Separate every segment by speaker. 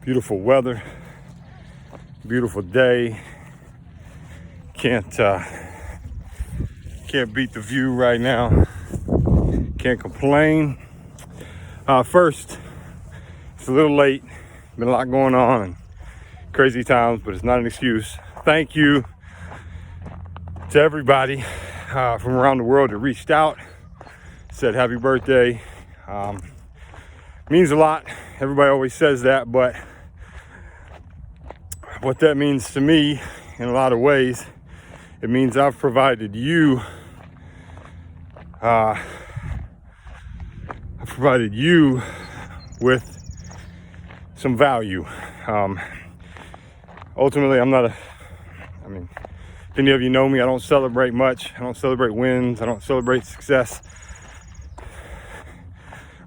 Speaker 1: Beautiful weather, beautiful day. Can't beat the view right now. Can't complain. First, it's a little late. Been a lot going on and crazy times, but it's not an excuse. Thank you to everybody from around the world that reached out, said happy birthday. Means a lot. Everybody always says that, but what that means to me in a lot of ways, it means I've provided you with some value. Ultimately, if any of you know me, I don't celebrate much. I don't celebrate wins. I don't celebrate success.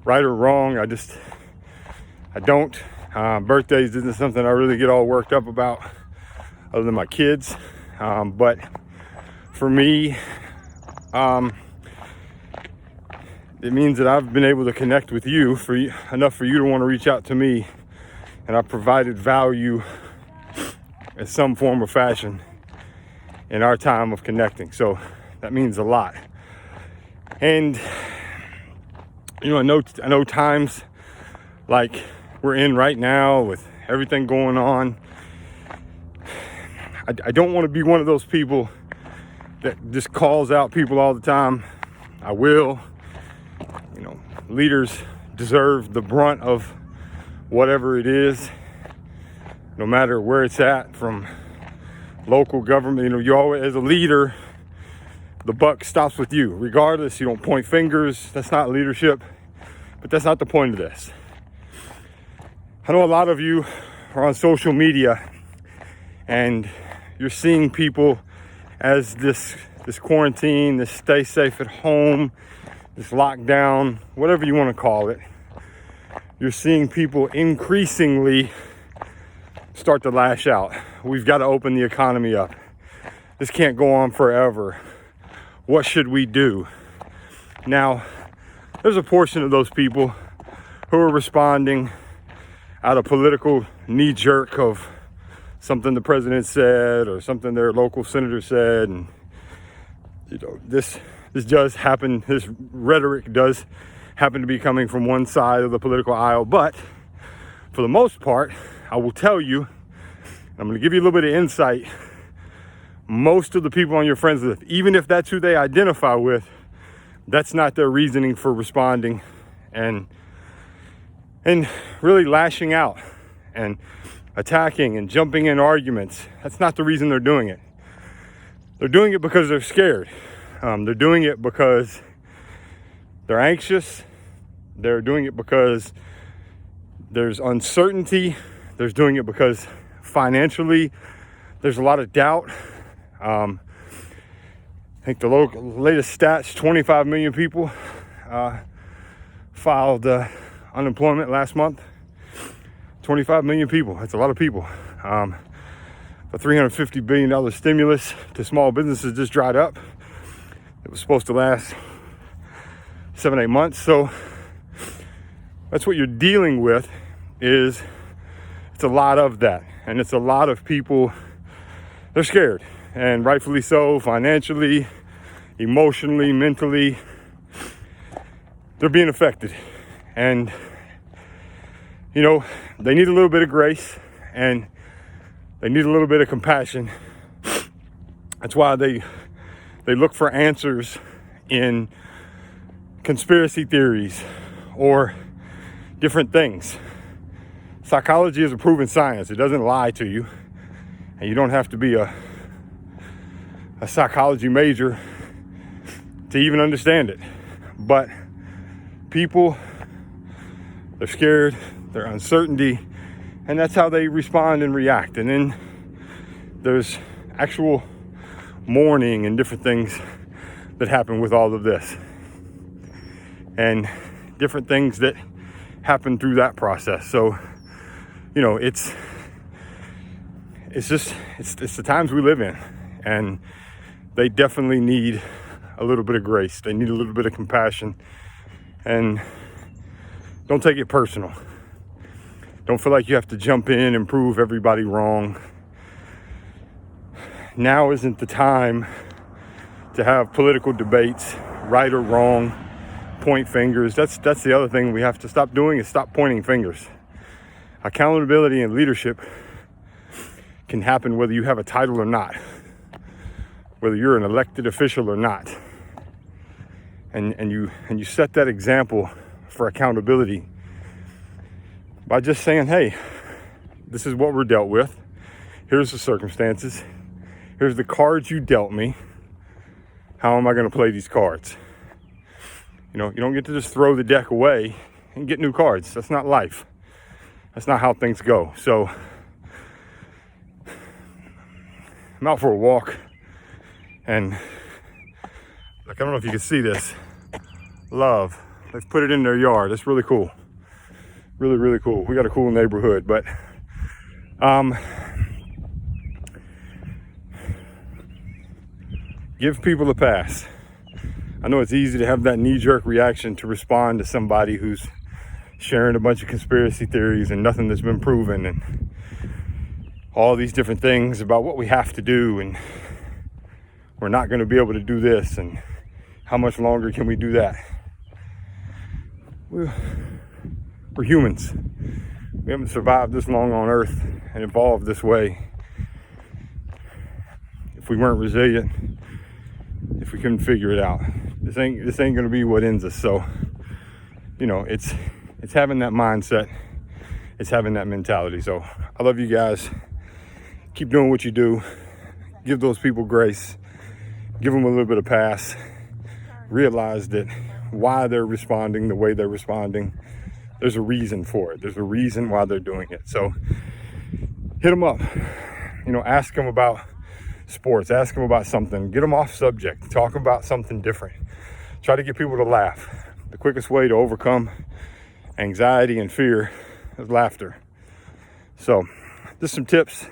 Speaker 1: Right or wrong, I don't. Birthdays isn't something I really get all worked up about, other than my kids. But for me, it means that I've been able to connect with you enough for you to want to reach out to me, and I've provided value in some form or fashion in our time of connecting. So that means a lot. And I know times like we're in right now with everything going on. I don't want to be one of those people that just calls out people all the time. I will. Leaders deserve the brunt of whatever it is, no matter where it's at, from local government. You always, as a leader, the buck stops with you. Regardless, you don't point fingers. That's not leadership, but that's not the point of this. I know a lot of you are on social media and you're seeing people as this quarantine, this stay safe at home, this lockdown, whatever you want to call it. You're seeing people increasingly start to lash out. We've got to open the economy up. This can't go on forever. What should we do? Now, there's a portion of those people who are responding out of political knee-jerk of something the president said or something their local senator said. And this does happen. This rhetoric does happen to be coming from one side of the political aisle. But for the most part, I will tell you, I'm going to give you a little bit of insight. Most of the people on your friends list, even if that's who they identify with, that's not their reasoning for responding and really lashing out and attacking and jumping in arguments. That's not the reason they're doing it. They're doing it because they're scared. They're doing it because they're anxious. They're doing it because there's uncertainty. They're doing it because financially there's a lot of doubt. I think the latest stats, 25 million people filed unemployment last month. 25 million people. That's a lot of people. The $350 billion stimulus to small businesses just dried up. It was supposed to last 7-8 months. So that's what you're dealing with. It's a lot of that. And it's a lot of people, they're scared. And rightfully so, financially, emotionally, mentally. They're being affected. And they need a little bit of grace and they need a little bit of compassion. That's why they look for answers in conspiracy theories or different things. Psychology is a proven science. It doesn't lie to you. And you don't have to be a psychology major to even understand it. But people, they're scared, they're uncertainty, and that's how they respond and react. And then there's actual mourning and different things that happen with all of this, and different things that happen through that process. So, it's the times we live in, and they definitely need a little bit of grace. They need a little bit of compassion, and don't take it personal. Don't feel like you have to jump in and prove everybody wrong. Now isn't the time to have political debates, right or wrong, point fingers. That's the other thing we have to stop doing, is stop pointing fingers. Accountability and leadership can happen whether you have a title or not, whether you're an elected official or not. And you set that example for accountability by just saying, hey, this is what we're dealt with. Here's the circumstances. Here's the cards you dealt me. How am I going to play these cards? You don't get to just throw the deck away and get new cards. That's not life. That's not how things go. So I'm out for a walk, and I don't know if you can see this. Love. They've put it in their yard. It's really cool. Really, really cool. We got a cool neighborhood, but give people a pass. I know it's easy to have that knee-jerk reaction to respond to somebody who's sharing a bunch of conspiracy theories and nothing that's been proven, and all these different things about what we have to do, and we're not going to be able to do this, and how much longer can we do that? We're humans. We haven't survived this long on Earth and evolved this way if we weren't resilient, if we couldn't figure it out. This ain't going to be what ends us. So, it's having that mindset. It's having that mentality. So I love you guys. Keep doing what you do. Give those people grace. Give them a little bit of pass. Realize that why they're responding the way they're responding, there's a reason for it. There's a reason why they're doing it. So hit them up. Ask them about sports. Ask them about something. Get them off subject. Talk about something different. Try to get people to laugh. The quickest way to overcome anxiety and fear is laughter. So just some tips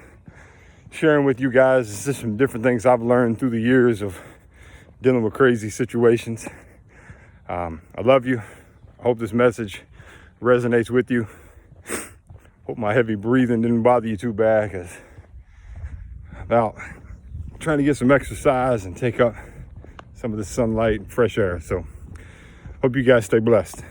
Speaker 1: sharing with you guys. It's just some different things I've learned through the years of dealing with crazy situations. I love you. I hope this message resonates with you. Hope my heavy breathing didn't bother you too bad, because I'm out trying to get some exercise and take up some of the sunlight and fresh air. So hope you guys stay blessed.